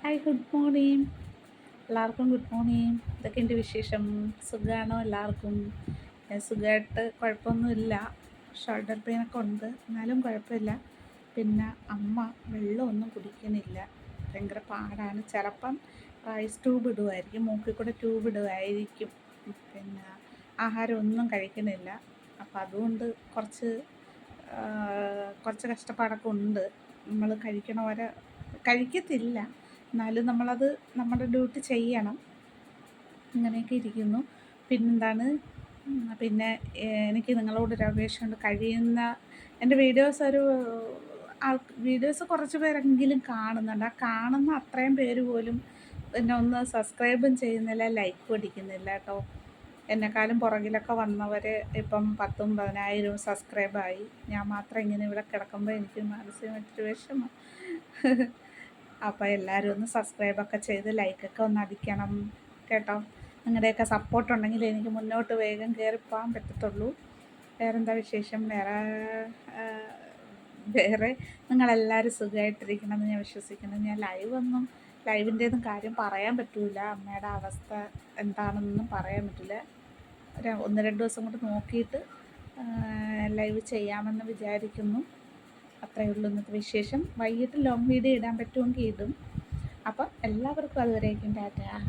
Hi, good morning. എല്ലാവർക്കും good morning. ഇതൊക്കെയുണ്ട് വിശേഷം. സുഖമാണോ എല്ലാവർക്കും? സുഖമായിട്ട് കുഴപ്പമൊന്നുമില്ല. ഷോൾഡർ പെയിനൊക്കെ ഉണ്ട്, എന്നാലും കുഴപ്പമില്ല. പിന്നെ അമ്മ വെള്ളമൊന്നും കുടിക്കുന്നില്ല, ഭയങ്കര പാടാണ്. ചിലപ്പം ഐസ് ട്യൂബ് ഇടുമായിരിക്കും, മൂക്കിൽ കൂടെ ട്യൂബ് ഇടുമായിരിക്കും. പിന്നെ ആഹാരമൊന്നും കഴിക്കുന്നില്ല. അപ്പം അതുകൊണ്ട് കുറച്ച് കഷ്ടപ്പാടൊക്കെ ഉണ്ട്. നമ്മൾ കഴിക്കണ പോലെ കഴിക്കത്തില്ല, എന്നാലും നമ്മളത് നമ്മുടെ ഡ്യൂട്ടി ചെയ്യണം. ഇങ്ങനെയൊക്കെ ഇരിക്കുന്നു. പിന്നെന്താണ്, പിന്നെ എനിക്ക് നിങ്ങളോടൊരു അപേക്ഷയുണ്ട്. കഴിയുന്ന എൻ്റെ വീഡിയോസ് കുറച്ച് പേരെങ്കിലും കാണുന്നുണ്ട്. ആ കാണുന്ന അത്രയും പേര് പോലും എന്നെ ഒന്ന് സബ്സ്ക്രൈബും ചെയ്യുന്നില്ല, ലൈക്കും അടിക്കുന്നില്ല കേട്ടോ. എന്നെക്കാളും പുറകിലൊക്കെ വന്നവർ ഇപ്പം 10,000 10,000 സബ്സ്ക്രൈബായി. ഞാൻ മാത്രം ഇങ്ങനെ ഇവിടെ കിടക്കുമ്പോൾ എനിക്ക് മാനസികമായിട്ടൊരു വിഷമം. അപ്പോൾ എല്ലാവരും ഒന്ന് സബ്സ്ക്രൈബൊക്കെ ചെയ്ത് ലൈക്കൊക്കെ ഒന്ന് അടിക്കണം കേട്ടോ. നിങ്ങളുടെയൊക്കെ സപ്പോർട്ട് ഉണ്ടെങ്കിൽ എനിക്ക് മുന്നോട്ട് വേഗം കയറിപ്പോകാൻ പറ്റത്തുള്ളൂ. വേറെന്താ വിശേഷം? വേറെ നിങ്ങളെല്ലാവരും സുഖമായിട്ടിരിക്കണമെന്ന് ഞാൻ വിശ്വസിക്കുന്നു. ഞാൻ ലൈവിൻ്റേതും കാര്യം പറയാൻ പറ്റില്ല. അമ്മയുടെ അവസ്ഥ എന്താണെന്നൊന്നും പറയാൻ പറ്റില്ല. 1-2 ദിവസം കൊണ്ട് നോക്കിയിട്ട് ലൈവ് ചെയ്യാമെന്ന് വിചാരിക്കുന്നു. അത്രയേ ഉള്ളൂ ഇന്നത്തെ വിശേഷം. വൈകിട്ട് ലോങ് വീഡിയോ ഇടാൻ പറ്റുമെങ്കിൽ ഇടും. അപ്പം എല്ലാവർക്കും അതുവരേക്കും ടാറ്റാ.